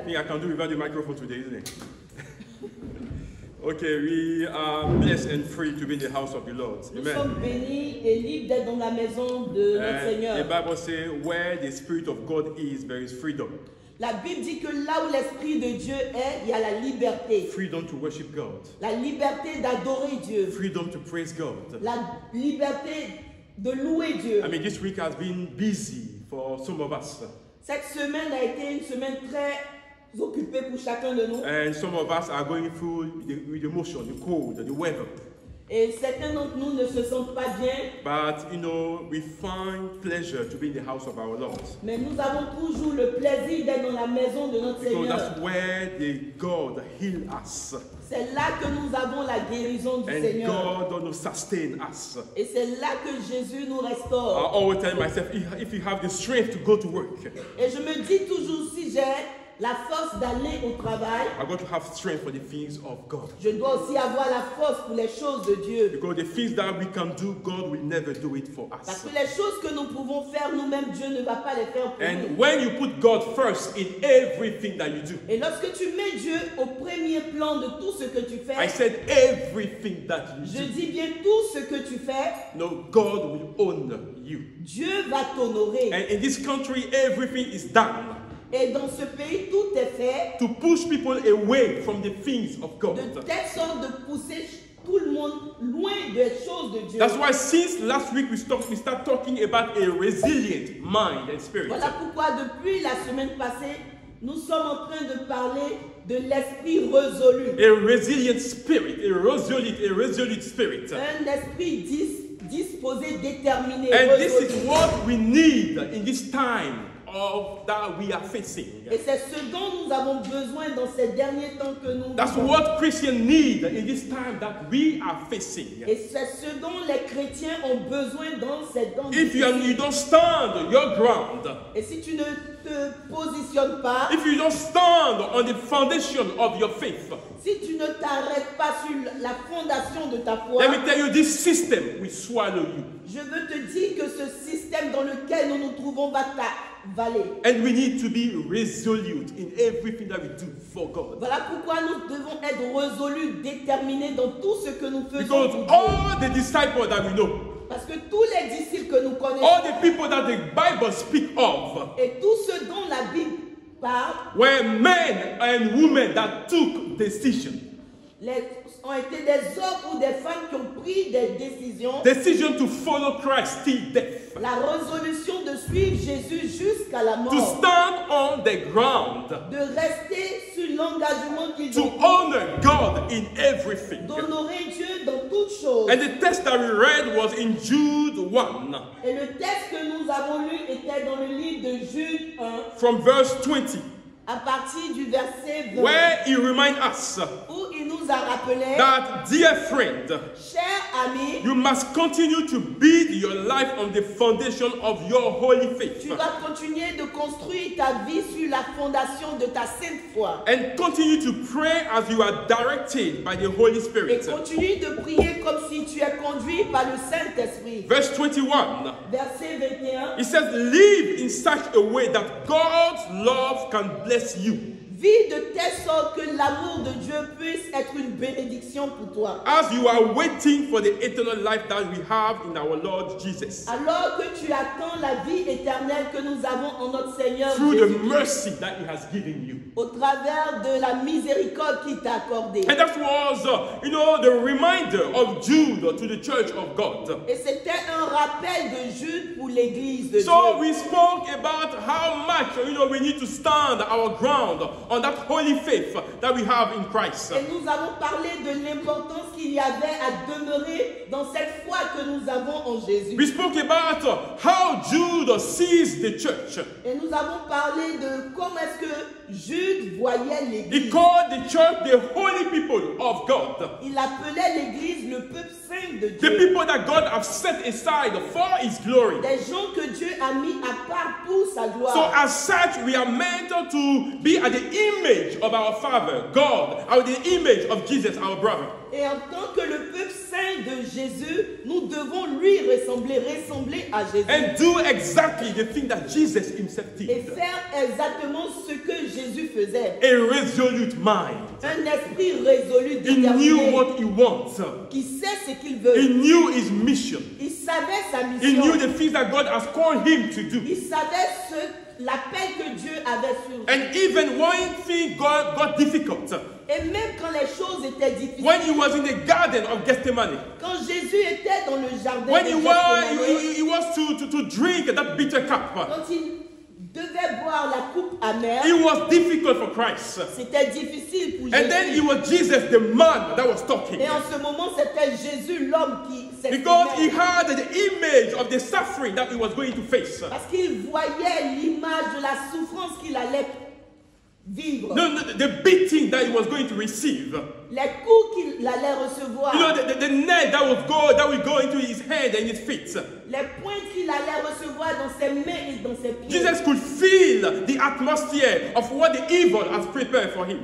I think I can do without the microphone today, isn't it? Okay, we are blessed and free to be in the house of the Lord. Nous Amen. sommes bénis et libres d'être dans la maison de notre And Seigneur. the Bible says, where the Spirit of God is, there is freedom. La Bible dit que là où l'Esprit de Dieu est, il y a la liberté. Freedom to worship God. La liberté d'adorer Dieu. Freedom to praise God. La liberté de louer Dieu. I mean, this week has been busy for some of us. Cette semaine a été une semaine très occupée pour chacun de nous. And some of us are going through with the emotion, the cold, the weather. Et certains d'entre nous ne se sentent pas bien. But, you know, we find pleasure to be in the house of our Lord. Mais nous avons toujours le plaisir d'être dans la maison de notre Because Seigneur. that's where the God heal us. C'est là que nous avons la guérison du And Seigneur. God will sustain us. Et c'est là que Jésus nous I restaure. always tell myself, if you have the strength to go to work, Et je me dis toujours, si j'ai la force d'aller au travail, I got to have strength for the things of God. je dois aussi avoir la force pour les choses de Dieu. Because the things that we can do, God will never do it for Parce us. que les choses que nous pouvons faire nous-mêmes, Dieu ne va pas les faire pour nous. And when you put God first in everything that you do, Et lorsque tu mets Dieu au premier plan de tout ce que tu I fais, said everything that you je do, dis bien tout ce que tu fais, no, God will honor you. Dieu va t'honorer. And in this country, everything is done Et dans ce pays, tout est fait to push people away from the things of God. de telle sorte de pousser tout le monde loin des choses de Dieu. That's why since last week we start talking about a resilient mind and spirit. Voilà pourquoi depuis la semaine passée, nous sommes en train de parler de l'esprit résolu. A resilient spirit, a resolute spirit. Un esprit disposé, déterminé, And this résolu. is what we need in this time that we are facing. Et c'est ce dont nous avons besoin dans ces derniers temps que nous That's vivons. what Christians need in this time that we are facing. Et c'est ce dont les chrétiens ont besoin dans ces temps. If you don't stand your ground, Et si tu ne te positionnes pas, if you don't stand on the foundation of your faith, si tu ne t'arrêtes pas sur la fondation de ta foi, let me tell you, this system will swallow you. je veux te dire que ce système dans lequel nous nous trouvons va t'avaler. And we need to be resolute in everything that we do for God. Voilà pourquoi nous devons être résolus, déterminés dans tout ce que nous faisons Because pour Dieu. all the disciples that we know, Parce que tous les disciples que nous connaissons all the people that the Bible speaks of, et tous ceux dont la Bible parle were men and women that took decision. ont été des hommes ou des femmes qui ont pris des décisions. Decision to follow Christ till death. La résolution de suivre Jésus jusqu'à la To mort. stand on the ground. De rester sur l'engagement qu'ils To ont pris. honor God in everything. D'honorer Dieu dans toutes choses. And the text that we read was in Jude 1, Et le texte que nous avons lu était dans le livre de Jude 1, from verse 20, à partir du verset 20, where he reminds us où il nous a rappelé, that, dear friend, cher ami, you must continue to build your life on the foundation of your holy faith. tu dois continuer de construire ta vie sur la fondation de ta sainte foi. And continue to pray as you are directed by the Holy Et Spirit. continue de prier comme si tu es conduit par le Saint-Esprit. Verse 21, Verset 21. it says, live in such a way that God's love can bless you. Vis de telle sorte que l'amour de Dieu puisse être une bénédiction pour toi. As you are waiting for the eternal life that we have in our Lord Jesus. Alors que tu attends la vie éternelle que nous avons en notre Seigneur Through the Jésus, mercy that he has given you. au travers de la miséricorde qu'il t'a accordée. And that was, the reminder of Jude to the church of God. Et c'était un rappel de Jude pour l'église de So Dieu. we spoke about how much, we need to stand our ground on that holy faith that we have in Christ. Et nous avons parlé de l'importance qu'il y avait à demeurer dans cette foi que nous avons en Jésus. We spoke about how Jude sees the church. Et nous avons parlé de comment est-ce que Jude voyait He l'église. called the church the holy people of God. Il appelait l'église le peuple saint de The Dieu. people that God has set aside for his glory. Des gens que Dieu a mis à part pour sa So gloire. as such, we are meant to be at the image of our Father, God, or the image of Jesus, our brother. Et en tant que le peuple saint de Jésus, nous devons lui ressembler à Jésus. And do exactly the thing that Jesus himself Et did. faire exactement ce que Jésus faisait. A resolute mind. Un esprit résolu, He knew déterminé, what he wants. qui sait ce qu'il He veut. knew his mission. Il savait sa He knew mission. the things that God has called him to do. Il savait l'appel que Dieu avait sur lui. And even when things got difficult, Et même quand les choses étaient difficiles, when he was in the garden of Gethsemane, quand Jésus était dans le jardin when de he Gethsémani, was to drink that bitter cup, quand il devait boire la coupe amère, it was difficult for Christ. c'était difficile pour And then it Jésus. was Jesus, the man, that was talking. Et en ce moment, c'était Jésus, l'homme, qui Because he s'exprimait. had the image of the suffering that he was going to face. Parce qu'il voyait l'image de la souffrance qu'il allait vivre. No, the beating that he was going to receive. Les coups qu'il allait recevoir. You know, the net that would go into his hand and his feet. Les pointes qu'il allait recevoir dans ses mains et dans ses pieds. Jesus could feel the atmosphere of what the evil has prepared for him.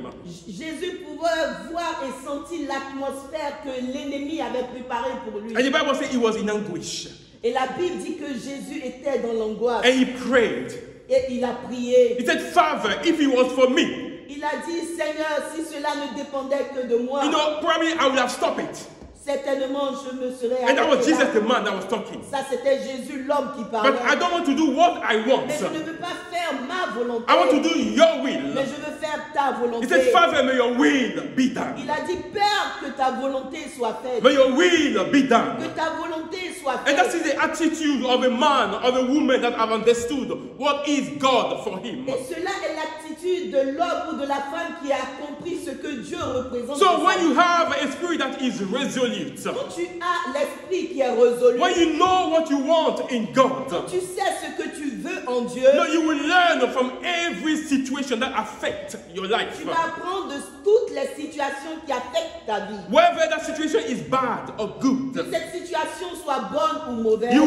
Jésus pouvait voir et sentir l'atmosphère que l'ennemi avait préparée pour lui. And the Bible says he was in anguish. Et la Bible dit que Jésus était dans l'angoisse. And he prayed. Et il a prié. He said, Father, if it was for me, Il a dit, Seigneur, si cela ne dépendait que de moi, you know, probably I would have stopped it. certainement je me serais And that was arrêté Jesus, là. the man that was talking. Ça, c'était Jésus, l'homme qui parlait. But I don't want to do what I want. Mais je ne veux pas faire ma volonté. I want to do your Mais will. je veux faire ta He volonté. said, Father, may your will be done. Il a dit, Père, que ta volonté soit faite. May your will be Que done. ta volonté soit And that faite. is the attitude of a man, of a woman that have understood what is God for him. Et cela est l'attitude de l'homme ou de la femme qui a compris ce que Dieu représente. So pour when sa you vie. have a spirit that is resolute, Quand tu as l'esprit qui est résolu, when you know what you want in quand God, tu sais ce que tu veux en Dieu, no, you will learn from every situation that affects your life. tu vas apprendre de toutes les situations qui affectent ta vie. Whether that situation is bad or Que good, cette situation soit bonne ou mauvaise, you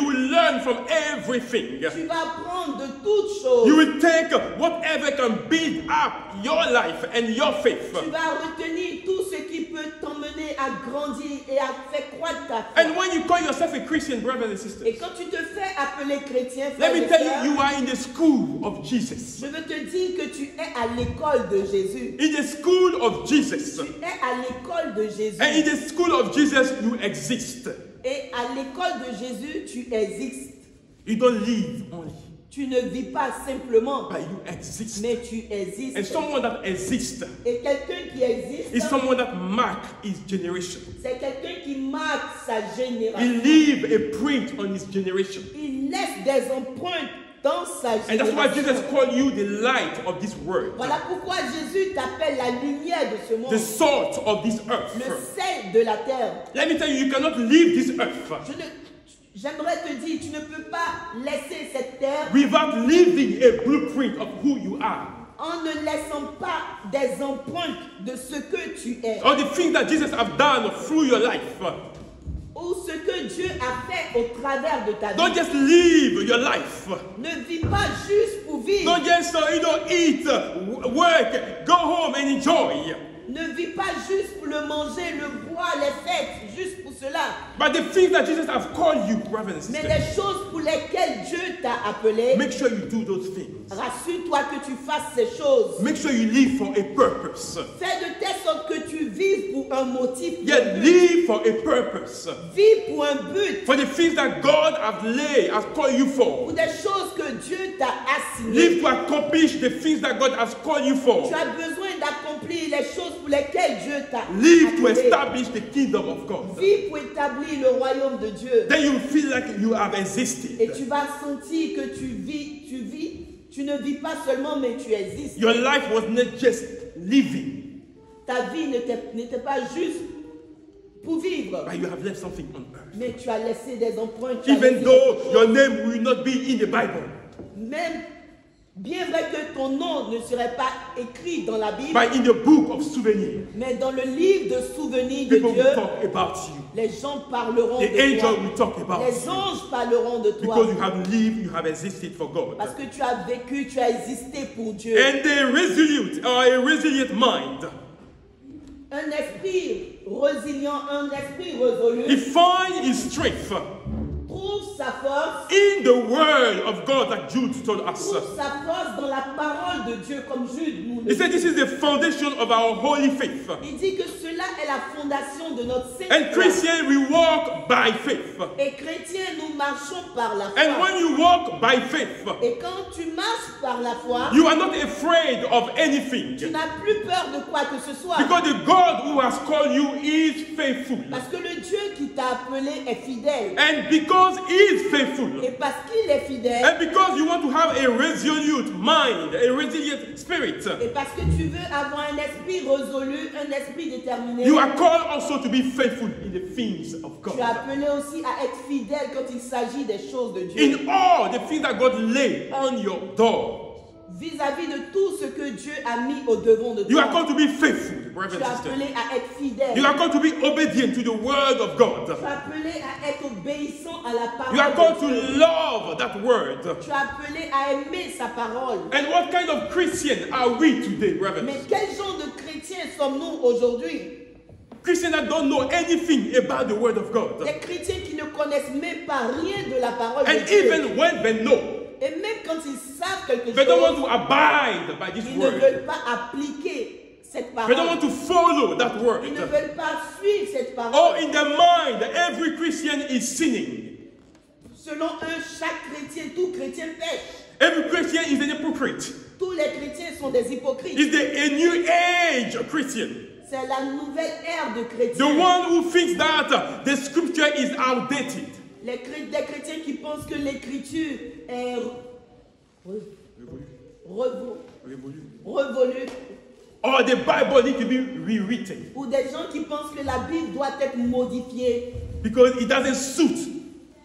will learn from everything. tu vas apprendre de toutes choses. You will take whatever can build up your life and your faith. Tu vas retenir tout ce qui peut t'emmener à grandir et à faire croître ta foi. And when you call yourself a Christian, brothers and Et sisters, quand tu te fais appeler chrétien, let frère me et tell sœur, you, you are in the school of Jesus. je veux te dire que tu es à l'école de Jésus. In the school of Jesus. Tu es à l'école de Jésus. And in the school of Jesus, you exist. Et à l'école de Jésus, tu existes. You don't live only, Tu ne vis pas simplement, but you exist. mais tu existes. And someone that exists Et quelqu'un qui existe, is someone that marks his generation. c'est quelqu'un qui marque sa He génération. leaves a print on his generation. Il laisse des empreintes dans sa And that's why Jesus génération. called you the light of this world, Voilà pourquoi Jésus t'appelle la lumière de ce the monde, salt of this le earth. sel de la terre. Let me tell you, you cannot leave this earth J'aimerais te dire, tu ne peux pas laisser cette terre without leaving a blueprint of who you are. en ne laissant pas des empreintes de ce que tu es. Or the things that Jesus has done through your life. Ou ce que Dieu a fait au travers de ta Don't vie. just live your life. Ne vis pas juste pour vivre. Don't just, eat, work, go home and enjoy. Ne vis pas juste pour le manger, le boire, les fêtes, juste pour cela. But the things that Jesus has called you, brothers and Mais sisters, les choses pour lesquelles Dieu t'a appelé, make sure you do those things. rassure-toi que tu fasses ces choses. Make sure you live for a purpose. Fais de telle sorte que tu vives pour un motif. Pour un Yeah, but. live for a purpose. Vis pour un but. For the things that God has called you Pour for. des choses que Dieu t'a assignées. Live to accomplish the things that God has called you for. Tu as besoin d'accomplir les choses pour lesquelles Dieu t'a Live to appelé. establish the kingdom of God. Vis pour établir le royaume de Dieu. Then you feel like you have Et existed. tu vas sentir que tu ne vis pas seulement, mais tu existes. Your life was not just living, Ta vie n'était pas juste pour vivre, but you have left something on earth. mais tu as laissé des empreintes. Tu as Even laissé though quelque your chose. name will not be in the Bible, Même bien vrai que ton nom ne serait pas écrit dans la Bible, but in the book of souvenirs, mais dans le livre de souvenirs de people Dieu, will talk about you. les gens parleront The de toi. angel will talk about Les you. anges parleront de toi. Because you have lived, you have existed for God. Parce que tu as vécu, tu as existé pour Dieu. And a resolute mind Un esprit résilient, un esprit résolu, he finds his strength trouve sa force, in the word of God, like Jude told us. trouve sa force dans la parole de Dieu, comme Jude nous He le said dit. this is the foundation of our holy faith. Il dit que cela est la fondation de notre And sainte foi. Christians, we walk by faith. Et chrétiens, nous marchons par la And foi. when you walk by faith, Et quand tu marches par la foi, you are not afraid of anything. tu n'as plus peur de quoi que ce soit. Because the God who has called you is faithful. Parce que le Dieu qui t'a appelé est fidèle. And because he is faithful, Et parce qu'il est fidèle, and because you want to have a resolute mind, a resilient spirit, et parce que tu veux avoir un esprit résolu, un esprit déterminé, you are called also to be faithful in the things of tu es God. appelé aussi à être fidèle quand il s'agit des choses de Dieu. In all the things that God laid on your door, Vis-à-vis de tout ce que Dieu a mis au devant de you are toi, called to be faithful, tu brothers es and sisters. appelé à être fidèle. You are called to be obedient to the word of God. Tu es appelé à être obéissant à la parole You are called de Dieu. to love that word. Tu es appelé à aimer sa parole. And what kind of Christian are we today, brothers? Mais quel genre de chrétiens sommes-nous aujourd'hui? Christians that don't know anything about the word of God. Des chrétiens qui ne connaissent même pas rien de la parole de And Dieu. even when they know, Et même quand ils savent quelque they don't want chose, to abide by this ils ne word. veulent pas appliquer cette They don't parole. want to follow that word. Ils ne veulent pas suivre cette Oh, parole. in their mind, every Christian is sinning. Selon eux, chaque chrétien, tout chrétien pêche. Every Christian is an hypocrite. Tous les chrétiens sont des hypocrites. Is a new age Christian. C'est la nouvelle ère de The chrétiens. one who thinks that the scripture is outdated. Des chrétiens qui pensent que l'écriture est revolue. Or the Bible needs to be rewritten Ou des gens qui pensent que la Bible doit être modifiée. because it doesn't suit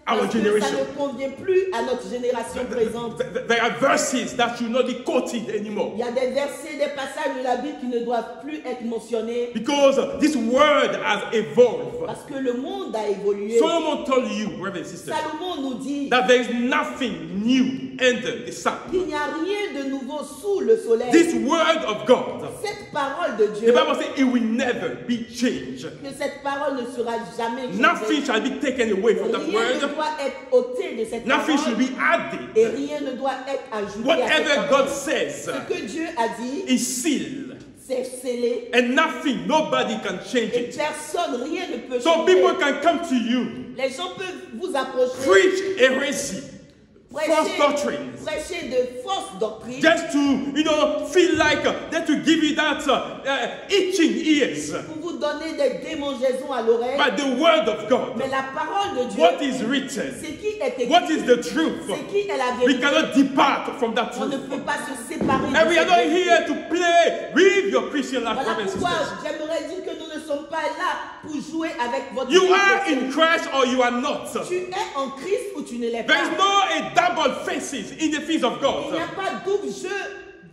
our Parce que ça generation. ne convient plus à notre génération présente. There are verses that should not be quoted anymore Il y a des versets, des passages de la Bible qui ne doivent plus être mentionnés. because this word has evolved. Parce que le monde a évolué. Solomon told you, brothers and sisters, Salomon nous dit that there is nothing new under the sun. qu'il n'y a rien de nouveau sous le soleil. This word of God, Cette parole de the Dieu, Bible says it will never be changed. que cette parole ne sera jamais Nothing changée. shall be taken away from that Rien ne word. doit être ôté de cette Nothing should parole be added. et rien ne doit être ajouté à cette Whatever parole. God says Ce que Dieu a dit, is sealed, c'est scellé and nothing, nobody can change et it. personne, rien ne peut So changer. people can come to you, Les gens peuvent vous approcher, preach heresy, false doctrines, prêcher de fausses doctrines just to, feel like that to give you that itching ears. pour vous donner des démangeaisons à l'oreille. But the word of God, Mais la parole de Dieu, what is written, c'est qui est écrit, what is the truth, c'est qui est la we vérité. cannot depart from that On ne truth. peut pas se séparer de And we are cette not vérité. here to play with your Christian life, Voilà brothers and pourquoi sisters. j'aimerais dire que nous ne sommes pas là pour jouer avec votre You vie are chrétienne. in Christ or you are not. Tu es en Christ ou tu ne l'es There is pas. no a double faces in the things of Il n'y a God. pas double jeu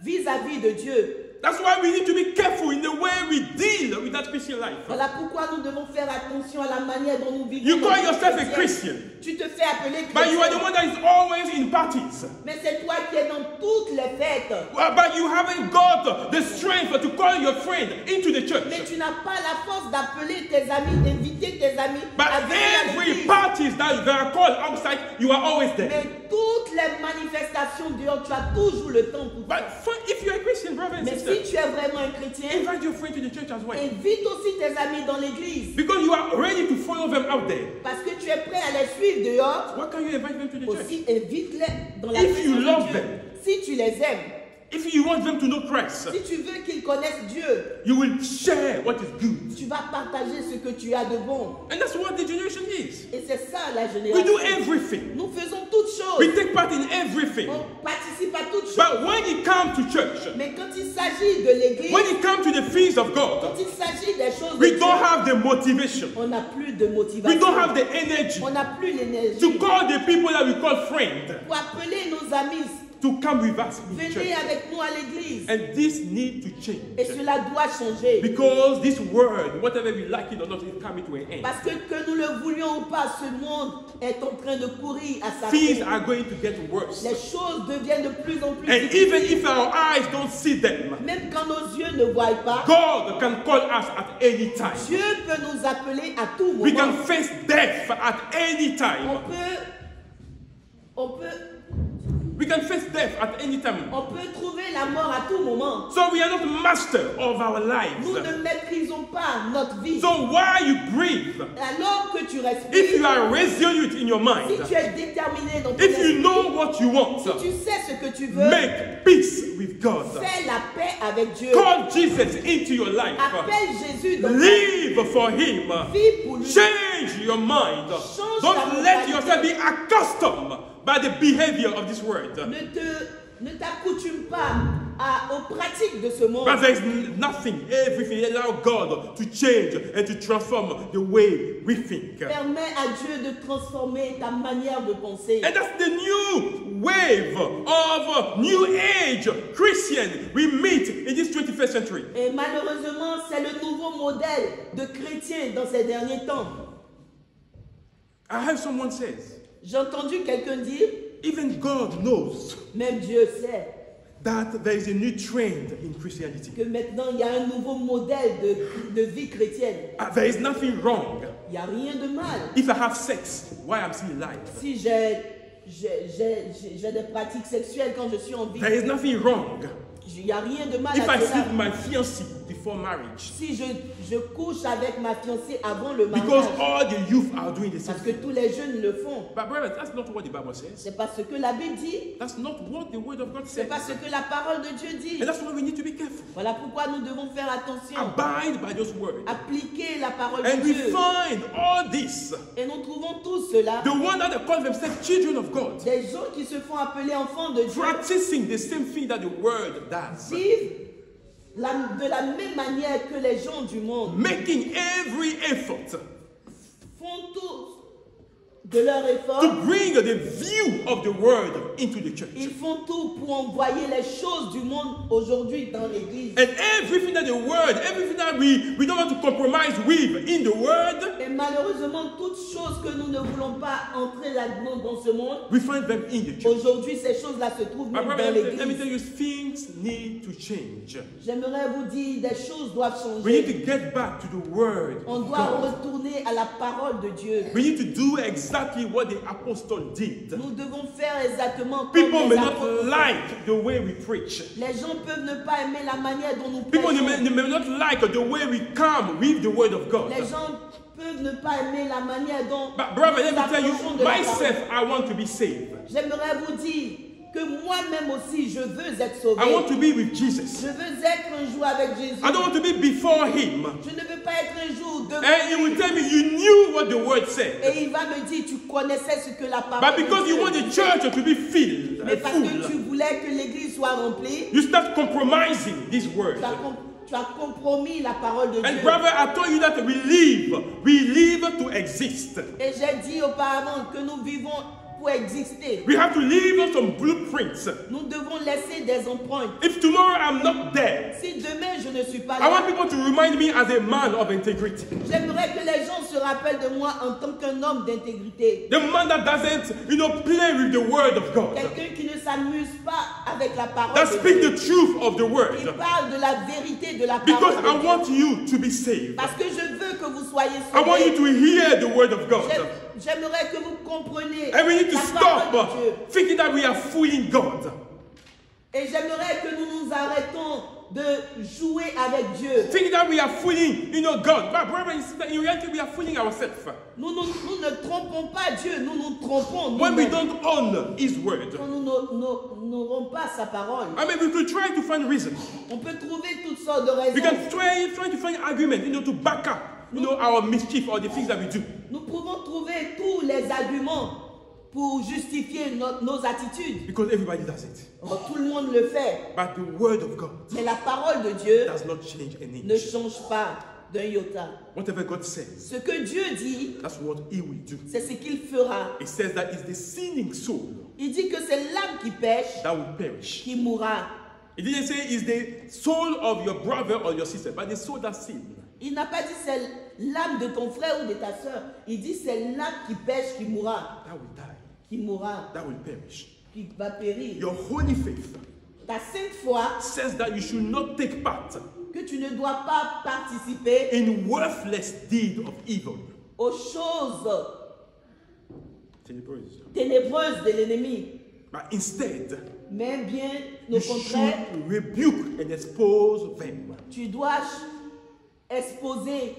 vis-à-vis de Dieu. That's why we need to be careful in the way we deal with that Christian life. Voilà pourquoi nous devons faire attention à la manière dont nous vivons. You call notre yourself a chrétien. Christian, Tu te fais appeler but you are the chrétien. one that is always in parties. Mais c'est toi qui es dans toutes les fêtes. Well, but you haven't got the strength to call your friend into the Mais church. tu n'as pas la force d'appeler tes amis, d'inviter tes amis But à venir à every l'église. parties that they are called outside, you are always there. Mais toutes les manifestations dehors, tu as toujours le temps pour But if you're a Christian, brother and Mais sister, si tu es vraiment un chrétien, invite your friend to the church as well. invite aussi tes amis dans l'église. Because you are ready to follow them out there. Parce que tu es prêt à les suivre dehors. Why can't you invite them to the church? Aussi, invite-les dans la If présence you de love Dieu. them. Si tu les aimes, If you want them to know Christ, si tu veux qu'ils connaissent Dieu, you will share what is good. tu vas partager ce que tu as de bon. And that's what the generation is. Et c'est ça la We génération. do everything. Nous faisons toutes choses. We take part in everything. On participe à toutes choses. But when it comes to church, Mais quand il s'agit de l'église, when it comes to the things of quand God, il s'agit des choses de we Dieu, don't have the motivation. on n'a plus de We motivation. don't have the energy On n'a plus l'énergie to call the people that we call friends pour appeler nos amis to come with us in Venez church. avec nous à l'église. And this needs to change. Et cela doit changer. Because this word, whatever we like it or not, is coming to an end. Parce que nous le voulions ou pas, ce monde est en train de courir à sa Things fin. are going to get worse. Les choses deviennent de plus en plus And even difficiles. if our eyes don't see them, Même quand nos yeux ne voient pas, God can call us at any time. Dieu peut nous appeler à tout We can moment. face death at any time. We can face death at any time. On peut trouver la mort à tout moment. So we are not master of our Nous lives. ne maîtrisons pas notre vie. So while you breathe, Alors que tu if respires, you are resolute in your si mind, tu es déterminé dans ton if you esprit, know what you want, si tu sais ce que tu veux, make peace with God. fais la paix avec Dieu. Call Jesus into your life. Appelle Jésus dans ta vie. Live for Him. Vis pour lui. Change your mind. Change ta Don't let mentalité. yourself be accustomed by the behavior of this world. Ne t'accoutume pas aux pratiques de ce monde. But there is nothing, everything. Allow God to change and to transform the way we think. Permets à Dieu de transformer ta manière de penser. And that's the new wave of new age Christian we meet in this 21st century. Et malheureusement, c'est le nouveau modèle de chrétien dans ces derniers temps. I heard someone says, J'ai entendu quelqu'un dire, even God knows même Dieu sait, that there is a new trend in Christianity. que maintenant il y a un nouveau modèle de vie chrétienne. There is nothing wrong Il n'y a rien de mal. if I have sex while I'm still alive. Si j'ai des pratiques sexuelles quand je suis en vie, There is nothing wrong il n'y a rien de mal if à I sleep cela. with my fiancée before marriage. Si je couche avec ma fiancée avant le Because mariage, all the youth are doing the same parce que thing. tous les jeunes le font. But brothers, that's not what the Bible says. C'est pas ce que la Bible dit, That's not what the word of God c'est says. pas ce que la parole de Dieu dit. And that's why we need to be careful. Voilà pourquoi nous devons faire attention, Abide by those words. appliquer la parole And de we Dieu. find all this. Et nous trouvons tout cela, The one that they call themselves children of God. des gens qui se font appeler enfants de Dieu, Practicing the same thing that the word does. vivent de la même manière que les gens du monde, Making every effort font tout de leur effort. to bring the view of the word into the church. Ils font tout pour envoyer les choses du monde aujourd'hui dans l'église. And everything that the word, everything that we don't want to compromise with in the word, Et malheureusement, toutes choses que nous ne voulons pas entrer là-dedans dans ce monde, we find them in the church. aujourd'hui, ces choses-là se trouvent My même brother, dans let me tell l'église. you, things need to change. J'aimerais vous dire, des choses doivent We need changer. to get back to the word On of doit God. retourner à la parole de Dieu. We need to do exactly what the apostle did. Nous devons faire exactement comme People may les not apôtres. like the way we preach. Les gens peuvent ne pas aimer la manière dont nous People prêchons. they may not like the way we come with the word of God. Les gens peuvent ne pas aimer la manière dont But brother, let nous me tell you, approchons de la parole. myself, I want to be saved. J'aimerais vous dire que moi-même aussi, je veux être sauvé. I want to be with Jesus. Je veux être un jour avec Jésus. I don't want to be before him. Je ne veux pas être un jour devant And he will lui. tell me, you knew what the word said. Et il va me dire, tu connaissais ce que la parole But because de you Dieu want the disait. church to be filled Mais and parce que tu full, voulais que l'église soit remplie, you start compromising this word. tu as compromis la parole de And Dieu. brother, I told you that we live to exist. Et j'ai dit auparavant que nous vivons pour exister. We have to leave some blueprints. Nous devons laisser des empreintes. If tomorrow I'm not there, Si demain je ne suis pas I want là, people to remind me as a man of integrity. j'aimerais que les gens se rappellent de moi en tant qu'un homme d'intégrité. The man that doesn't, play with the word of God. Quelqu'un qui ne s'amuse pas avec la parole That de speak Dieu. the truth of the Il word. parle de la vérité de la Because parole I de Dieu. want you to be saved. Parce que je veux que vous soyez I want you sauvés. to hear the word of God. J'aimerais que vous compreniez And we need to la parole de stop Dieu. thinking that we are fooling God. Et j'aimerais que nous nous arrêtons de jouer avec Dieu. Thinking that we are fooling, God. But brother and sister, in reality, we are fooling ourselves. Nous ne trompons pas Dieu, nous nous trompons When we nous-mêmes. don't honor His word. Quand nous n'aurons pas sa parole, I mean, we could try to find reasons. on peut trouver toutes sortes de We raisons. can try to find argument, to back up, our mischief or the things that we do. Nous pouvons trouver tous les arguments pour justifier nos attitudes. Because everybody does it. Oh, tout le monde le fait. But the word of God Mais la parole de Dieu does not change an ne inch. change pas d'un iota. Whatever God says, Ce que Dieu dit, that's what He will do. c'est ce qu'il fera. It says that it's the sinning soul Il dit que c'est l'âme qui pêche that will perish. qui mourra. It didn't say it's the soul of your brother or your sister, but the soul that sinned. Il n'a pas dit c'est l'âme de ton frère ou de ta soeur. Il dit c'est l'âme qui pêche qui mourra. That will die. Qui mourra. That will perish. Qui va périr. Your holy faith Ta sainte foi says that you should not take part que tu ne dois pas participer in worthless deed of evil. aux choses Ténébreuses. ténébreuses de l'ennemi. But instead, Mais bien you au contraire, should rebuke and expose them. tu dois exposer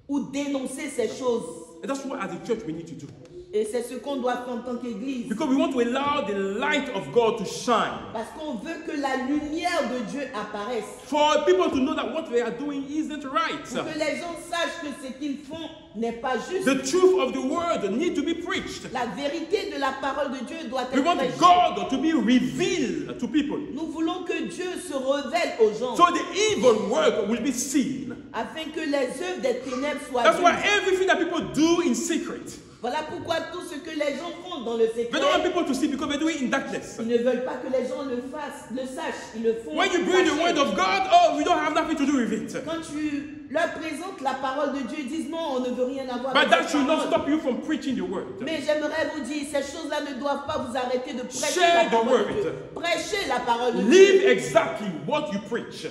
ou dénoncer ces choses. And that's what as a church we need to do. Et c'est ce qu'on doit faire en tant qu'Église. Because we want to allow the light of God to shine. Parce qu'on veut que la lumière de Dieu apparaisse. For people to know that what they are doing isn't right. Pour que les gens sachent que ce qu'ils font n'est pas juste. The truth of the word need to be preached. La vérité de la parole de Dieu doit We être want prêchée. God to be revealed to people. Nous voulons que Dieu se révèle aux gens. So the evil work will be seen. Afin que les œuvres des ténèbres soient That's why vues. everything that people do in secret, Voilà pourquoi tout ce que les gens font dans le they don't want secret, people to see because they do it in darkness. ils ne veulent pas que les gens le fassent, le sachent. Ils le font. When you bring the cachés. word of God, oh, we don't have nothing to do with it. Quand tu leur présentes la parole de Dieu, ils disent non, on ne veut rien avoir But avec that cette should not parole. stop you from preaching the word. Mais j'aimerais vous dire, ces choses-là ne doivent pas vous arrêter de prêcher Share la the parole de word. Dieu. Prêchez la parole de Live Dieu. exactly what you preach.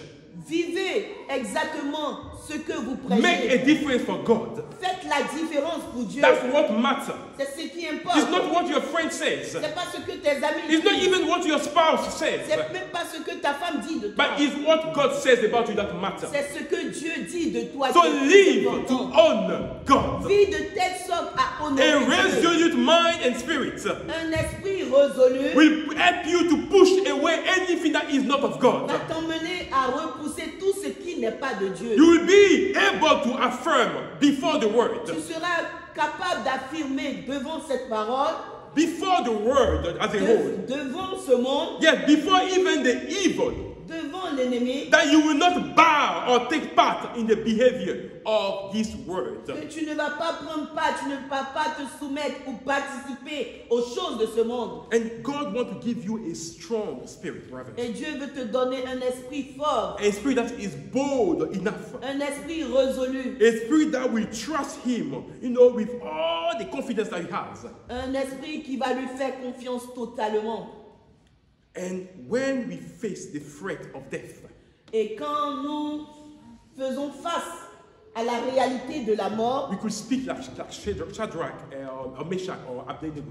Vivez exactement ce que vous Make a prêchez. difference for God. Faites la différence pour Dieu. That's what matters. C'est ce qui importe. It's not what your friend says. C'est pas ce que tes amis It's not disent. even what your spouse says. C'est même pas ce que ta femme dit de toi. But it's what God says about you that matters. C'est ce que Dieu dit de toi. So qui est live to important. honor God. Vis de telle sorte à honorer A Dieu. resolute mind and spirit Un esprit résolu will help you to push away anything that is not of God. va t'emmener à repousser tout ce qui n'est pas de Dieu. You will be able to affirm before the Tu word. seras capable d'affirmer devant cette parole, Before the word as a whole. devant ce monde, Yes, before even the evil. devant l'ennemi, That you will not bow or take part in the behavior of this word. que tu ne vas pas prendre part, tu ne vas pas te soumettre ou participer aux choses de ce monde. And God wants to give you a strong spirit, rather. Et Dieu veut te donner un esprit fort, A spirit that is bold enough. un esprit résolu, A spirit that will trust Him, with all the confidence that He has. un esprit qui va lui faire confiance totalement. And when we face the threat of death, Et quand nous faisons face à la réalité de la mort, we could speak like Shadrach or Meshach or Abednego.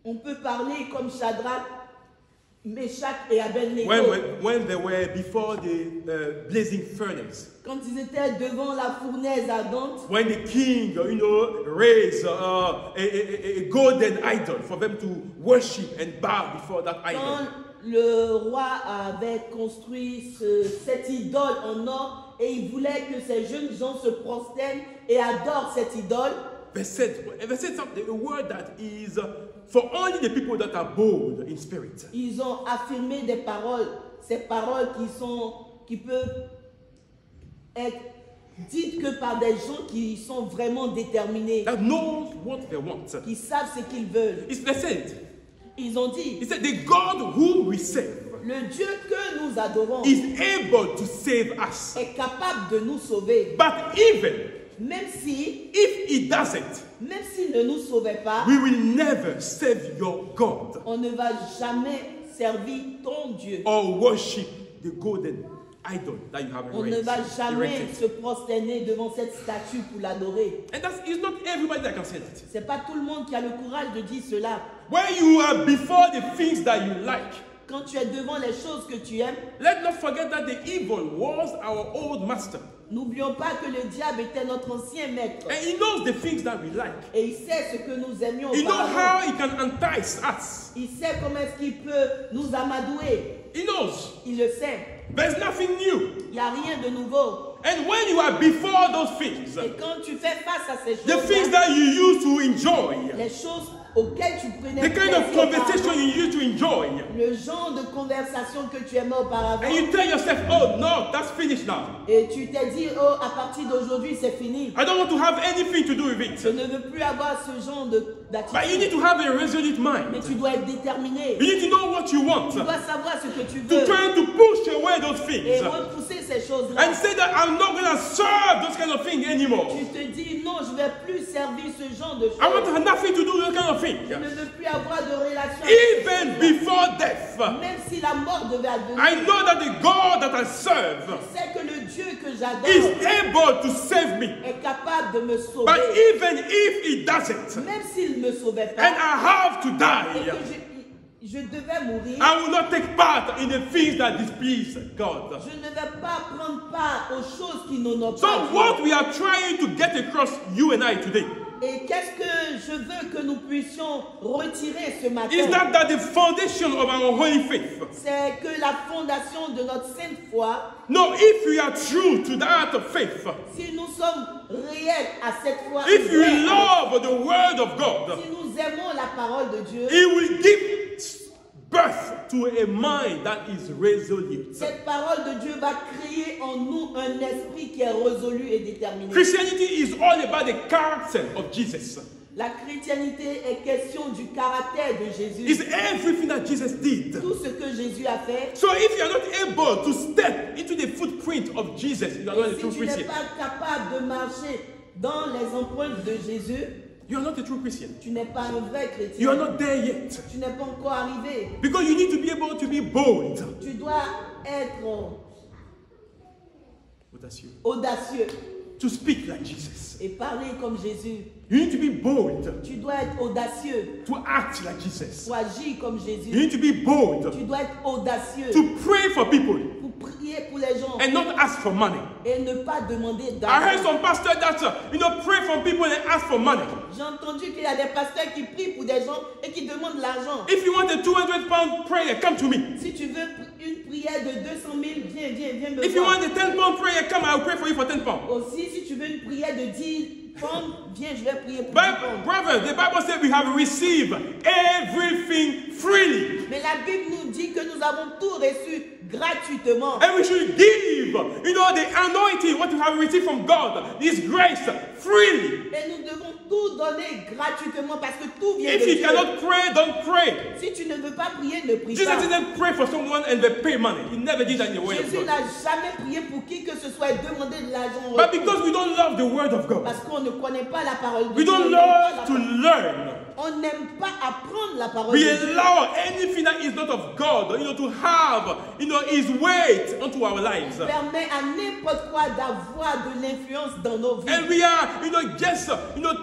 on peut parler comme Shadrach, Meshach et Abednego. When they were before the blazing furnace, Quand ils étaient devant la fournaise ardente, when the king, raised a golden idol for them to worship and bow before that quand idol. le roi avait construit cette idole en or et il voulait que ces jeunes gens se prosternent et adorent cette idole, They said something, a word that is for only the people that are bold in spirit. ils ont affirmé des paroles, ces paroles qui peuvent être dites que par des gens qui sont vraiment déterminés, That knows what they want. qui savent ce qu'ils veulent. They said, Ils ont dit, he said, the God whom we serve le Dieu que nous adorons is able to save us. est capable de nous sauver. But even Même si, if he doesn't, même s'il ne nous sauvait pas, we will never serve your God on ne va jamais servir ton Dieu. or worship the golden idol that you have On ne va jamais erected. se prosterner devant cette statue pour l'adorer. And it's not everybody that can say that. C'est pas tout le monde qui a le courage de dire cela. When you are before the things that you like, Quand tu es devant les choses que tu aimes, let's not forget that the evil was our old master. n'oublions pas que le diable était notre ancien maître. And he knows the things that we like. Et il sait ce que nous aimions He knows auparavant. how he can entice us. Il sait comment est-ce qu'il peut nous amadouer. He knows. Il le sait. There's nothing new. Il n'y a rien de nouveau. And when you are before those things, Et quand tu fais face à ces the things choses, that you used to enjoy, les choses auquel tu prenais the kind of plaisir conversation auparavant, you used to enjoy. le genre de conversation que tu aimais auparavant, And you tell yourself, oh no, that's finished now. et tu t'es dit, oh, à partir d'aujourd'hui, c'est fini. I don't want to have anything to do with Je it. ne veux plus avoir ce genre But you need d'attitude. to have a resolute Mais mind. tu dois être déterminé. You need to know what you want. Tu dois savoir ce que tu To veux try to push away those et things. repousser ces choses-là. And say that I'm not going to serve those kind of things anymore. Tu te dis, non, je ne vais plus servir ce genre de I want to choses. have nothing to do with those kind of things. Je ne veux plus avoir de relation avec Even ces choses-là. before death, Même si la mort devait advenir, I know that the God that I serve je sais que le Dieu que j'adore is able to save me. est capable de me But sauver. even if He doesn't, Même s'il ne me sauvait and pas I have to et die, que je devais mourir, I will not take part in the things that displease God. je ne vais pas prendre part aux choses qui n'honorent So pas what Dieu. we are trying to get across, you and I today, Et qu'est-ce que je veux que nous puissions retirer ce is matin? that the foundation of our holy faith. C'est que la fondation de notre sainte foi, No, if we are true to that faith, si nous sommes réels à cette foi, if you vraie, love the word of God, si nous aimons la parole de Dieu, He will give birth to a mind that is resolute. cette parole de Dieu va créer en nous un esprit qui est résolu et déterminé. Christianity is all about the character of Jesus. La chrétienté est question du caractère de Jésus. It's everything that Jesus did. Tout ce que Jésus a fait. So if you are not able to step into the footprint of Jesus, you are not a Et true si tu n'es Christian. pas capable de marcher dans les empreintes de Jésus, You are not a true Christian. tu n'es pas un vrai You are chrétien. not there yet. Tu n'es pas encore arrivé. Because you need to be able to be bold. Tu dois être audacieux To speak like Jesus. et parler comme Jésus. You need to be bold. Tu dois être audacieux To act like Jesus. pour agir comme You Jésus. need to be bold. Tu dois être audacieux To pray for people pour prier pour les gens and not ask for money. et ne pas demander I heard d'argent. some pastors that, pray for people and ask for money. J'ai entendu qu'il y a des pasteurs qui prient pour des gens et qui demandent de l'argent. If you want a 200-pound prayer, come to me. Si tu veux une prière de 200 000, viens me If you voir. want a 10-pound prayer, come, I'll pray for you for 10 pounds. Aussi, si tu veux une prière de 10 pounds, viens, je vais prier pour 10 But, pounds. brother, the Bible says we have received everything freely. Mais la Bible nous dit que nous avons tout reçu gratuitement. And we should give, the anointing, what you have received from God, His grace, freely. Et nous devons tout donner gratuitement parce que tout vient If de you Dieu. cannot pray, don't pray. Si tu ne veux pas prier, ne prie Jesus pas. didn't pray for someone and they pay money. He never did that in the way of Jésus God. n'a jamais prié pour qui que ce soit et demandé de l'argent. en But retour. because we don't love the word of God, Parce qu'on ne connaît pas la parole de we Dieu. don't on n'aime pas love la to parole. learn. On n'aime pas apprendre la parole We de Dieu. allow anything that is not of God, to have, His weight onto our lives. Permet à n'importe quoi d'avoir de l'influence dans nos vies. And we are, just,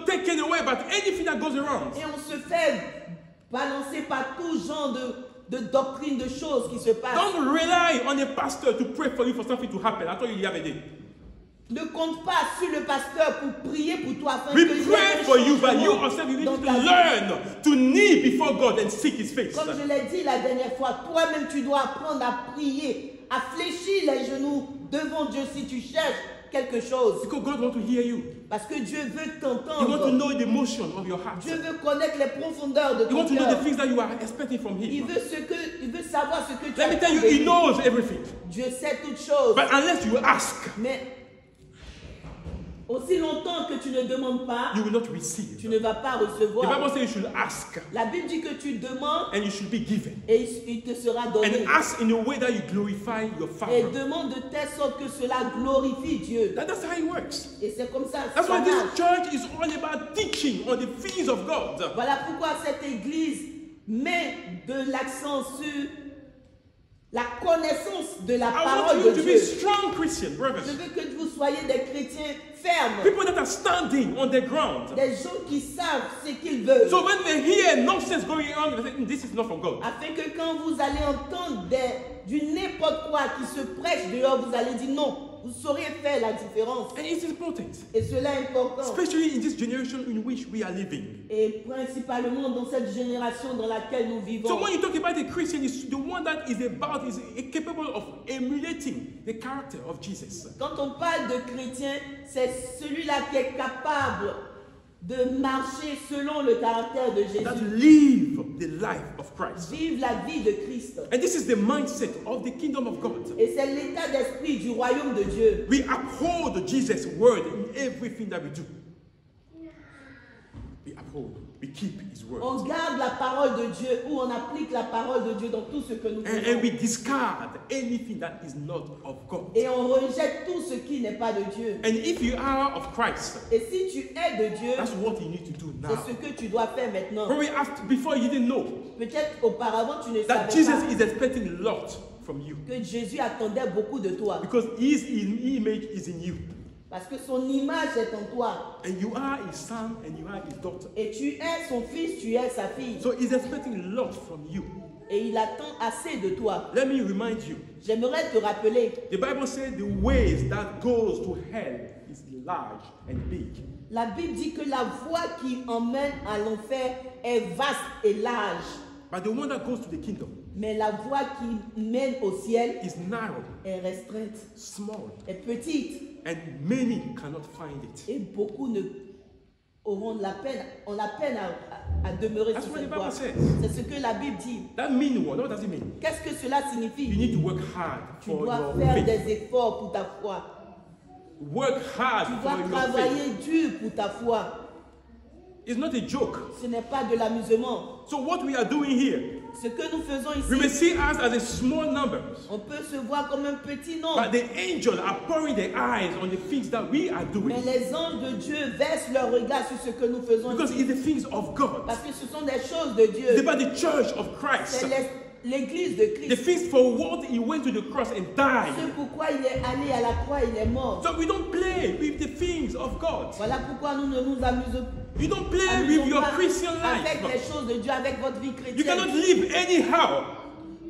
taken away by anything that goes around. Et on se fait balancer par tout genre de doctrine, de choses qui se passent. Don't rely on a pastor to pray for you for something to happen. I told you the other day. Ne compte pas sur le pasteur pour prier pour toi afin We que il y ait pray un for you, but you changement yourself, you need dans to ta vie. learn to kneel before God and seek His face. Comme je l'ai dit la dernière fois, toi-même tu dois apprendre à prier, à fléchir les genoux devant Dieu si tu cherches quelque chose. Because God wants to hear you. Parce que Dieu veut He wants to t'entendre. know the emotion of your heart. Dieu veut connaître les profondeurs de He ton wants to know the cœur. things that you are expecting from Il Him. veut savoir ce que tu Let me as tell you, de He lui. knows everything. Dieu sait toutes choses. But unless you ask, Mais aussi longtemps que tu ne demandes pas, you will not receive. tu ne vas pas The recevoir. Bible says you should ask La Bible dit que tu demandes and you should be given. et il te sera donné. And ask in a way that you glorify your Et Father. demande de telle sorte que cela glorifie Dieu. That's how it works. Et c'est comme ça. That's ça why this marche. church is all about teaching on the things of God. Voilà pourquoi cette église met de l'accent sur la connaissance de la I want parole you de to be Dieu. strong Christians, Je brothers. veux que vous soyez des chrétiens fermes, People that are standing on the ground. des gens qui savent ce qu'ils veulent. So when they hear nonsense going on, they say, this is not from God. Afin que quand vous allez entendre du n'importe quoi qui se prêche dehors, vous allez dire non. Vous saurez faire la différence. And it's important, Et cela est important. especially in this generation in which we are living. Et principalement dans cette génération dans laquelle nous vivons. So when you talk about a Christian, it's the one that is capable of emulating the character of Jesus. Quand on parle de chrétien, c'est celui-là qui est capable de marcher selon le caractère de that Jésus. live the life of Christ. Vivre la vie de Christ. And this is the mindset of the kingdom of God. Et c'est l'état d'esprit du royaume de Dieu. We uphold Jesus' word in everything that we do. We uphold, we keep his word. On garde la parole de Dieu ou on applique la parole de Dieu dans tout ce que nous And faisons. we discard anything that is not of God. Et on rejette tout ce qui n'est pas de Dieu. And if you are of Christ, Et si tu es de Dieu, that's what you need to do c'est now. ce que tu dois faire maintenant. Probably after, before you didn't know Peut-être auparavant tu ne that savais Jesus pas is expecting a lot from you que Jésus attendait beaucoup de toi. because his image is in you. Parce que son image est en toi. And you are his son and you are his daughter. Et tu es son fils, tu es sa fille. So he's expecting a lot from you. Et il attend assez de toi. Let me remind you, J'aimerais te rappeler, the Bible says the ways that goes to hell is large and big. la Bible dit que la voie qui emmène à l'enfer est vaste et large. But the one that goes to the kingdom Mais la voie qui mène au ciel is narrow, est restreinte, small, est petite. and many cannot find it. Et beaucoup ne auront la peine, ont la peine à demeurer That's sur what the cette Bible voie. says. C'est ce que la Bible dit. That means what? What does it mean? Qu'est-ce que cela You signifie? need to work hard Tu for dois your faire faith. des efforts pour ta foi. Work hard Tu for dois your faith. travailler dur pour ta foi. It's not a joke. Ce n'est pas de l'amusement. So what we are doing here, Ce que nous faisons we may ici, see us as a small number, on peut se voir comme un petit nombre. but the angels are pouring their eyes on the things that we are Mais doing les anges de Dieu versent leur regard sur ce que nous faisons because ici. it's the things of God. Parce que ce sont des choses de It's Dieu. about the church of Christ, C'est l'église de the Christ. things for what he went to the cross and Ce died. pourquoi il est allé à la croix, il est mort. So we don't play with the things of God. Voilà pourquoi nous ne nous amusons You don't play with your pas Christian avec les life. choses de Dieu, avec votre vie You cannot chrétienne. live anyhow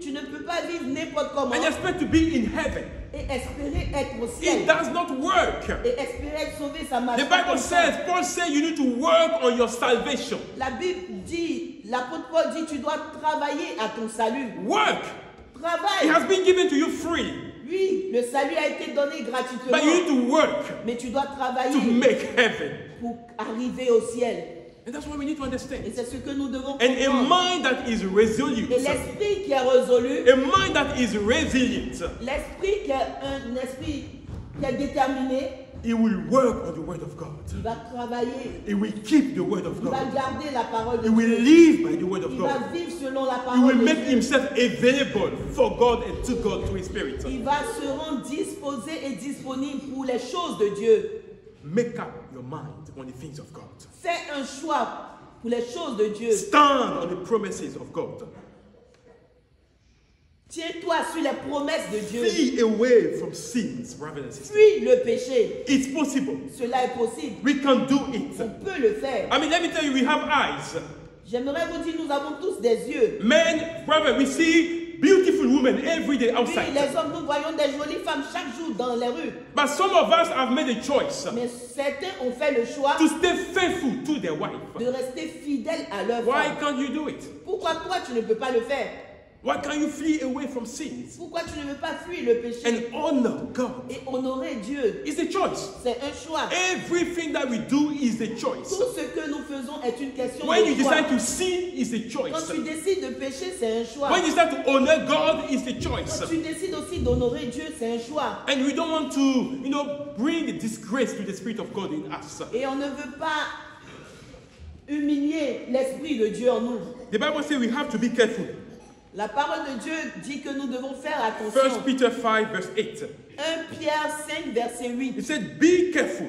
Tu ne peux pas vivre n'importe comment and expect to be in heaven. et espérer être au It ciel does not work. et espérer sauver sa marche. The Bible says, Paul said you need to work on your salvation. La Bible dit, l'apôtre Paul dit, tu dois travailler à ton salut. Work. It Travaille. has been given to you free. Oui, le salut a été donné gratuitement. But you need to work Mais tu dois to travailler make heaven. pour arriver au ciel. And that's what we need to Et understand. c'est ce que nous devons And a comprendre. mind that is resolute, Et l'esprit qui est résolu, a mind that is resilient, l'esprit qui est un esprit qui est déterminé, it will work on the word of God. il va travailler, It will keep the word of il va God. garder la parole de It will Dieu. live by the word of Il God. va vivre selon la He parole will de make Dieu. himself available for God and to God, to his spirit. Il va se rendre disposé et disponible pour les choses de Dieu. Make up your mind on the things of God. Fais un choix pour les choses de Dieu. Stand on the promises of God. Tiens-toi sur les promesses de Dieu. Flee away from sins, brothers and sisters. Fuis le péché. It's possible. Cela est possible. We can do it. On peut le faire. I mean, let me tell you, we have eyes. J'aimerais vous dire, nous avons tous des yeux. Men, brother, we see beautiful women every day Oui, outside. les hommes, nous voyons des jolies femmes chaque jour dans les rues. But some of us have made a choice Mais certains ont fait le choix to stay faithful to their wife. de rester fidèles à leur Why femme. can't you do it? Pourquoi toi, tu ne peux pas le faire? Why can't you flee away from sins Pourquoi tu ne veux pas fuir le péché and honor God? et honorer Dieu? It's a choice. C'est un choix. Everything that we do is a choice. Tout ce que nous faisons est une question When you de choix. decide to sin, it's a Quand choice. tu décides de pécher, c'est un choix. When you decide to honor God, it's a choice. Quand tu décides aussi d'honorer Dieu, c'est un choix. And we don't want to, bring disgrace to the Spirit of God in us. Et on ne veut pas humilier l'Esprit de Dieu en nous. The Bible says we have to be careful. La parole de Dieu dit que nous devons faire 1 attention. Peter 5, verse 8. 1 Pierre 5, verset 8. It said, be careful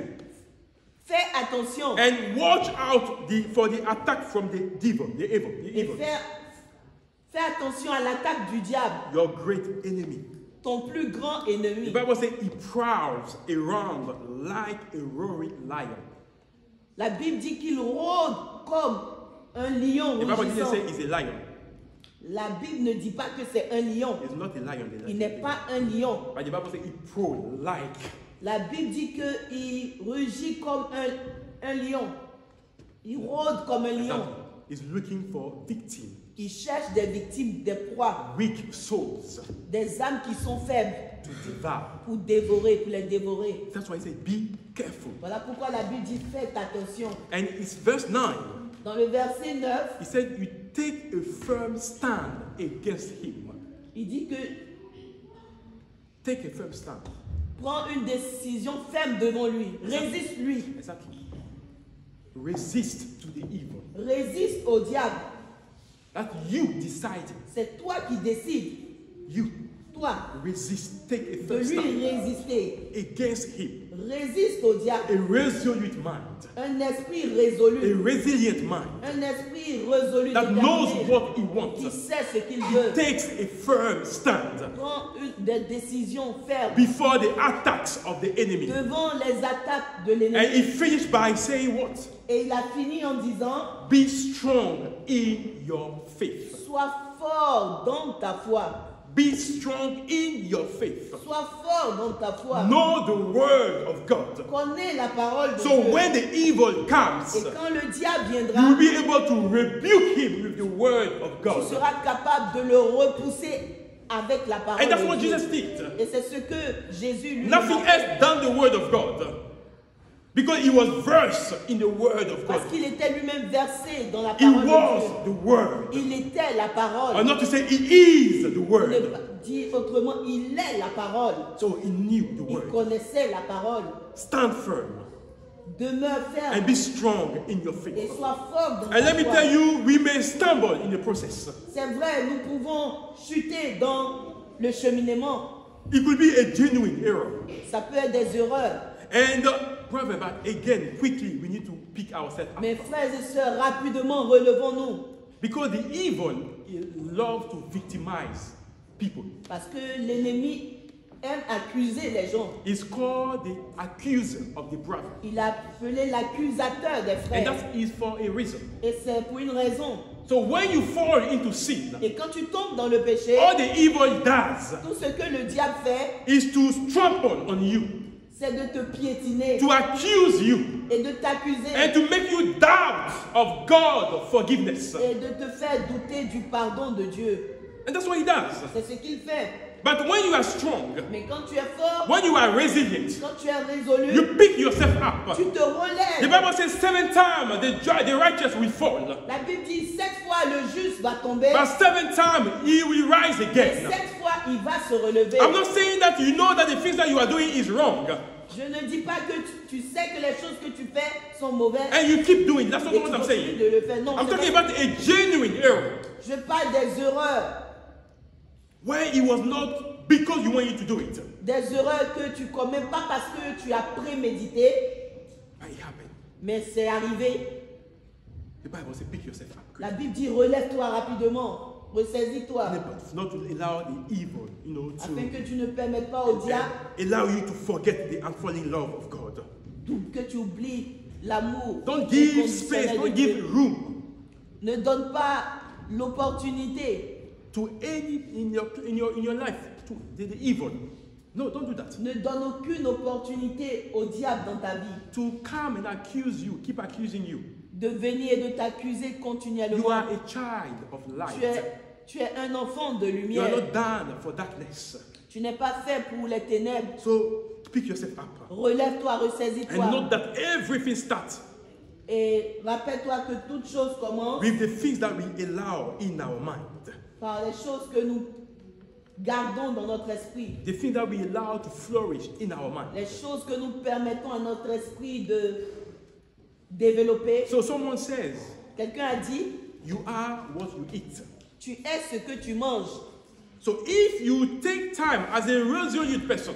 Fais attention and watch out for the attack from the devil, the evil. et fais attention à l'attaque du diable, Your great enemy. ton plus grand The ennemi. Bible says he prowls around like a roaring lion. La Bible dit qu'il rôde comme un lion The Bible didn't rugissant. say he's a lion. La Bible ne dit pas que c'est un lion. He's not a lion. Il n'est pas un lion. But the Bible says he prowls like. La Bible dit qu'il rugit comme un lion. Il rôde comme un lion. He's looking for victims, Il cherche des victimes, des proies, weak souls. des âmes qui sont faibles. to devour. pour dévorer, pour les dévorer. That's why he said, be careful. Voilà pourquoi la Bible dit faites attention. And it's verse 9. Dans le verset 9, He said, you take a firm stand against him. il dit que Take a firm stand. prends une décision ferme devant lui. Résiste-lui. Exactly. Resist to the evil. Résiste au diable. That you decide. C'est toi qui décides. You Toi, resist. Take a de firm lui stand résister. against him. Résiste au diable. A resolute mind. Un esprit A résolu. resilient mind. Un esprit résolu. That knows déterminé, what he qui wants. sait ce qu'il veut. Takes a firm stand Prend des décisions fermes before the attacks of the enemy. devant les attaques de And l'ennemi. he finished by saying what? Et il a fini en disant, Be strong in your faith. sois fort dans ta foi. Be strong in your faith. Sois fort dans ta foi. Know the word of God. Connais la parole de So Dieu. when the evil comes, Et quand le diable you will viendra, be able to rebuke him with the word of tu God. seras capable de le repousser avec la parole And that's de what Dieu. Jesus did. Et c'est ce que Jésus lui Nothing a fait. else than the word of God. Because he was versed in the word of God. Parce qu'il était lui-même versé dans la He parole de was Dieu. the word. Il était la parole. Or not to say he is the On word. dit autrement, il est la parole. So he knew the Il word. connaissait la parole. Stand firm Demeure ferme and be strong in your et faith. sois fort dans And ta let me foi. tell you, we may stumble in the process. C'est vrai, nous pouvons chuter dans le cheminement. It could be a genuine error. Ça peut être des erreurs. And brother, but again, quickly, we need to pick ourselves up. Mes frères et sœurs, rapidement, relevons-nous. Because the evil love to victimize people. Parce que l'ennemi aime accuser les gens. It's called the accuser of the brother. Il a appelé l'accusateur des And frères. that is for a reason. Et c'est pour une raison. So when you fall into sin, Et quand tu tombes dans le péché, all the evil does tout ce que le diable fait, is to trample on you, c'est de te piétiner to accuse you, et de t'accuser and to make you doubt of God's forgiveness. et de te faire douter du pardon de Dieu. And that's what he does. C'est ce qu'il fait. But when you are strong, Mais quand tu es fort, when you are resilient, quand tu es résolu, you pick yourself up. tu te The relèves. Bible says 7 times the righteous will fall, La Bible dit 7 fois le juste va tomber, but 7 times he will rise et again. 7 fois il va se relever. I'm not saying that you know that the things that you are doing is wrong, Je ne dis pas que tu sais que les choses que tu fais sont mauvaises and you keep doing it. That's not et what tu I'm continues saying. de le faire. Non, I'm c'est talking pas- about a genuine error je parle des erreurs. where it was not because you want you to do it, Des erreurs que tu commets pas parce que tu as prémédité, but it happened. mais c'est arrivé. The Bible says, pick yourself up. La Bible dit relève-toi rapidement, ressaisis-toi, Not to allow the evil, afin to que tu ne permettes pas au diable allow you to forget the unfailing love of God. que tu oublies l'amour. Don't give inconditionnel space, de don't Dieu. give room Ne donne pas l'opportunité, to any in your life to the evil. No, don't do that. ne donne aucune opportunité au diable dans ta vie To come and accuse you, keep accusing you. de venir et de t'accuser You continuellement. are a child of light. Tu es un enfant de You are lumière. not done for darkness. Tu n'es pas fait pour les ténèbres. So pick yourself up Relève-toi, and ressaisis-toi. note that everything starts Et rappelle-toi que toute chose commence with the things that we allow in our mind. par les choses que nous gardons dans notre esprit. The things that we allow to flourish in our mind. Les choses que nous permettons à notre esprit de développer. So someone says, Quelqu'un a dit, you are what you eat. tu es ce que tu manges. So if you take time as a resolute person,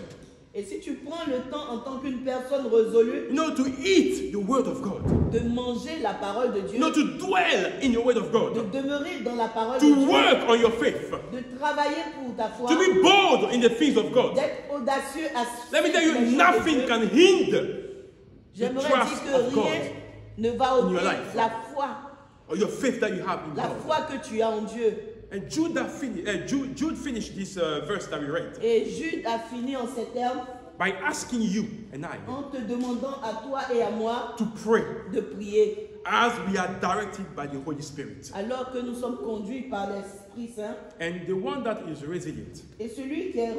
Et si tu prends le temps en tant qu'une personne résolue to eat the word of God, de manger la parole de Dieu, to dwell in your word of de God, demeurer dans la parole de to Dieu, work on your faith, de travailler pour ta foi, to be bold in the things of God. d'être audacieux à Let me tell suivre you, les choses de nothing Dieu. can hinder the J'aimerais trust dire of que God rien ne va in your ôter life. la foi, or your faith that you have in la God. foi que tu as en Dieu. And Jude finished this verse that we read Et Jude a fini en ces termes by asking you and I en te demandant à toi et à moi to pray de prier as we are directed by the Holy Spirit. alors que nous sommes conduits par l'Esprit Saint. And the one that is resilient, Et celui qui est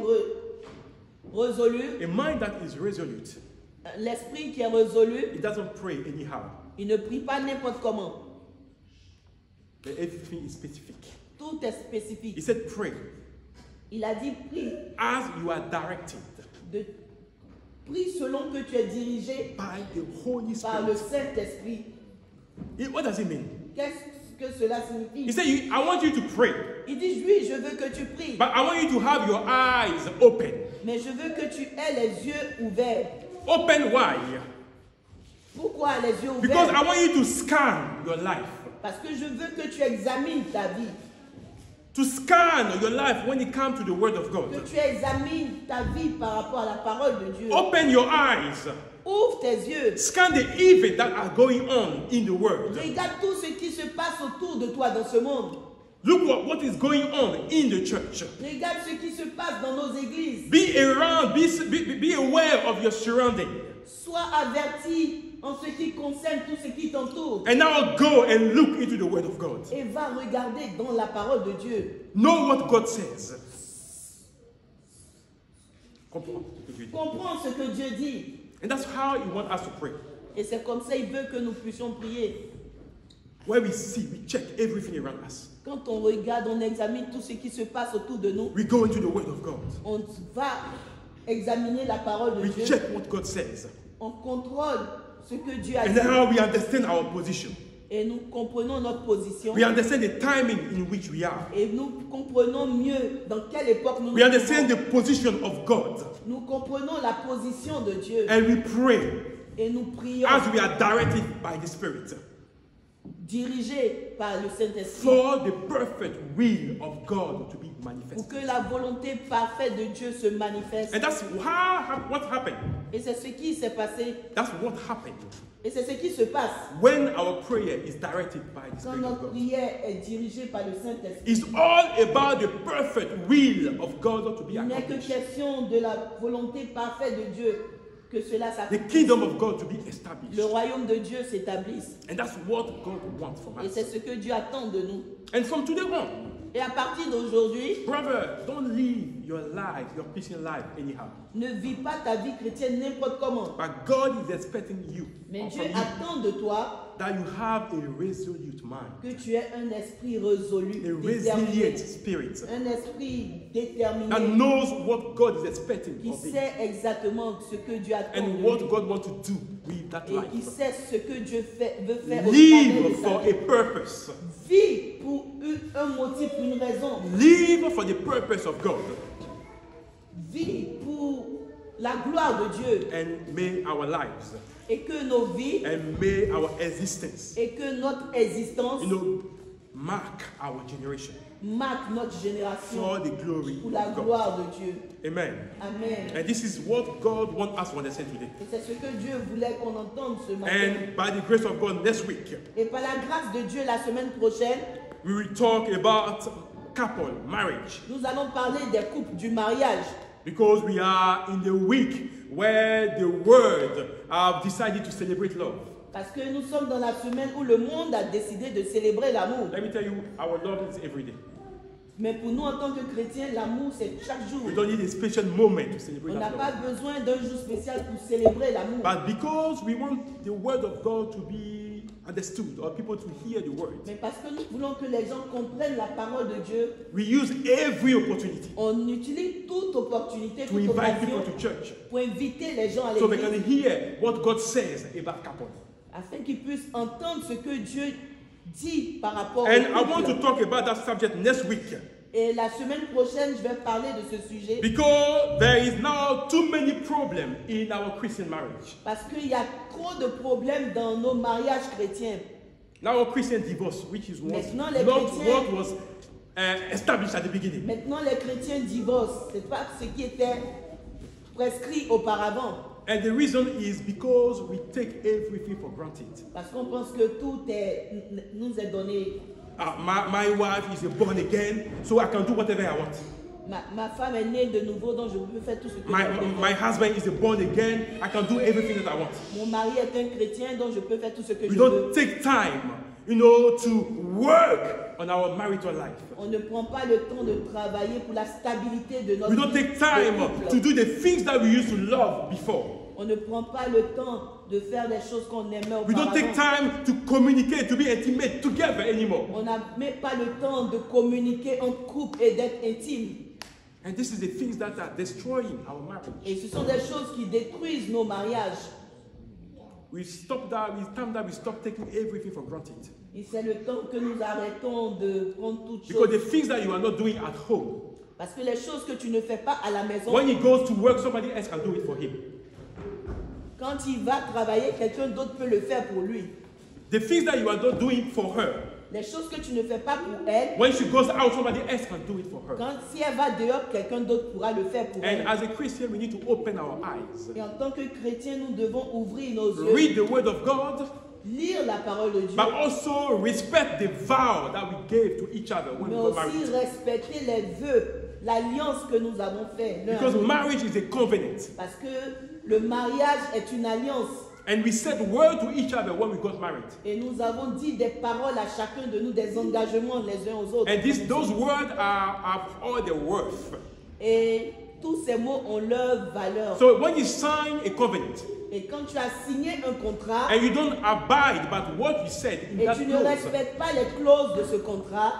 Résolu. A mind that is resolute, L'esprit qui est résolu, it doesn't pray anyhow. il ne prie pas n'importe comment. But everything is specific. Tout est spécifique. He said, pray Il a dit prie. as you are directed Prie selon que tu es dirigé by the Holy par le Spirit. Saint-Esprit. What does it mean? Qu'est-ce que cela signifie? He said, I want you to pray, Il dit, oui, je veux que tu pries. but I want you to have your eyes open. Mais je veux que tu aies les yeux ouverts. Open why? Pourquoi les yeux Because ouverts? I want you to scan your life. Parce que je veux que tu examines ta vie. To scan your life when it comes to the Word of God. Que tu examines ta vie par rapport à la parole de Dieu. Open your eyes. Ouvre tes yeux. Scan the events that are going on in the world. Regarde tout ce qui se passe autour de toi dans ce monde. Look what is going on in the church. Regarde ce qui se passe dans nos églises. Be around, be aware of your surrounding. Sois averti en ce qui concerne tout ce qui t'entoure. And now go and look into the Word of God. Et va regarder dans la parole de Dieu. Know what God says. Comprends ce que Dieu dit. And that's how He wants us to pray. Et c'est comme ça qu'il veut que nous puissions prier. Where we see, we check everything around us. Quand on regarde, on examine tout ce qui se passe autour de nous. We go into the Word of God. On va examiner la parole de We Dieu. check what God says. On contrôle ce que Dieu a And dit. now we understand our position. Et nous comprenons notre position. We understand the timing in which we are. Et nous comprenons mieux dans quelle époque nous We nous understand trouvons. the position of God. Nous comprenons la position de Dieu. And we pray Et nous prions as we are directed by the Spirit dirigés par le Saint-Esprit for the perfect will of God to be pour manifested. que la volonté parfaite de Dieu se manifeste. And that's what happened. Et c'est ce qui s'est passé. That's what happened Et c'est ce qui se passe when our prayer is directed by the quand Spirit of notre God. prière est dirigée par le Saint-Esprit. It's all about the perfect will of God to be Il n'est que accomplished. question de la volonté parfaite de Dieu que cela The s'accomplisse. kingdom of God to be Le established. royaume de Dieu s'établisse. And that's what God wants from Et us. c'est ce que Dieu attend de nous. And from today on, Et à partir d'aujourd'hui, brother, don't live your life, your Christian life anyhow. ne vis pas ta vie chrétienne n'importe comment. But God is expecting you, Mais or Dieu from you, attend de toi that you have a resolute mind, que tu aies un esprit résolu, a déterminé, resilient spirit un esprit déterminé, that knows what God is expecting qui of you sait exactement ce que Dieu attend and de what lui God wants to do with that et qui life. sait ce que Dieu veut faire au travers Live de for sa a vie. purpose. Vis pour un motif, une raison. Live for the purpose of God. Vis pour la gloire de Dieu And may our lives et que nos vies and may our existence, et que notre existence mark our generation marque notre génération for the glory pour la of God. gloire de Dieu. Amen. Amen. And this is what God wants us to understand today. Et c'est ce que Dieu voulait qu'on entende ce matin. And by the grace of God, next week, Et par la grâce de Dieu, la semaine prochaine, we will talk about couple marriage, nous allons parler des couples du mariage. because we are in the week where the world have decided to celebrate love. Parce que nous sommes dans la semaine où le monde a décidé de célébrer l'amour. Let me tell you, our love is every day. Mais pour nous, en tant que chrétiens, l'amour, c'est chaque jour. We don't need a special moment to celebrate On n'a that pas love. besoin d'un jour spécial pour célébrer l'amour. But because we want the word of God to be understood, or people to hear the word, Mais parce que nous voulons que les gens comprennent la parole de Dieu, we use every opportunity on utilise toute opportunité, to toute invite people occasion to church pour inviter les gens à so they can l'église hear what God says about couple. afin qu'ils puissent entendre ce que Dieu dit par rapport And au I want couple. to talk about that subject next week, Et la semaine prochaine, je vais parler de ce sujet because there is now too many problems in our Christian marriage. parce qu'il y a trop de problèmes dans nos mariages chrétiens. Now, Christian divorce, which is Maintenant, les not chrétiens- what was established at the beginning. Maintenant, les chrétiens divorcent. Ce n'est pas ce qui était prescrit auparavant. And the reason is because we take everything for granted. Parce qu'on pense que tout nous est donné. My wife is a born again, so I can do whatever I want. Ma femme est née de nouveau, donc je peux faire tout ce que je veux My faire. husband is a born again, I can do everything that I want. Mon mari est un chrétien, donc je peux faire tout ce que We je don't veux. take time, to work on our marital life. On ne prend pas le temps de travailler pour la stabilité de notre We don't take time couple. to do the things that we used to love before. On ne prend pas le temps de faire des choses qu'on aimait We don't auparavant. take time to communicate, to be intimate together anymore. On n'a même pas le temps de communiquer en couple et d'être intime. And this is the things that are destroying our marriage. Et ce sont des choses qui détruisent nos mariages. It's time that we stop taking everything for granted. Et c'est le temps que nous arrêtons de prendre toutes Because the choses. things that you are not doing at home, Parce que les choses que tu ne fais pas à la maison, when he goes to work, somebody else can do it for him. quand il va travailler, quelqu'un d'autre peut le faire pour lui. The things that you are not doing for her, Les choses que tu ne fais pas pour elle, when she goes out, somebody else can do it for her. si elle va dehors, quelqu'un d'autre pourra le faire pour And elle. as a Christian, we need to open our eyes, Et en tant que chrétien, nous devons ouvrir nos yeux, read the word of God, lire la parole de Dieu, but also respect the vow that we gave to each other when mais we got aussi married. respecter les vœux, l'alliance que nous avons faite. l'un à Because l'autre. marriage is a covenant. Parce que le mariage est une alliance. And we said word to each other when we got married. Et nous avons dit des paroles à chacun de nous, des engagements les uns aux autres. And those words have all the worth. Et tous ces mots ont leur valeur. So when you sign a covenant Et quand tu as signé un contrat and you don't abide by what you said in et that tu ne clause, respectes pas les clauses de ce contrat,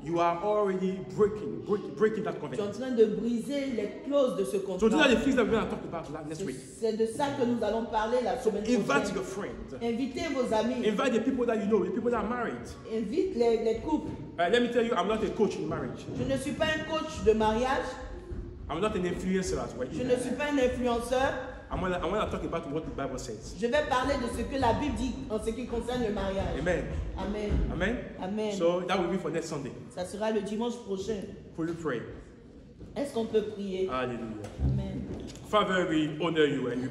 you are already breaking that tu es en covenant. train de briser les clauses de ce So these are contrat. the things that we're going to talk about next week. C'est de ça que nous allons parler la semaine Invite prochaine. your friends. Invitez vos amis, Invite the people that you know, the people that are married. invite les couples. Let me tell you, I'm not a coach in marriage. Je ne suis pas un coach de mariage, I'm not an influencer as well. je ne suis pas un influenceur. I'm going to talk about what the Bible says. Je vais parler de ce que la Bible dit en ce qui concerne le mariage. Amen. Amen. Amen. Amen. So that will be for next Sunday. Ça sera le dimanche prochain. Will you pray? Est-ce qu'on peut prier? Hallelujah. Amen. Father, we honor you and we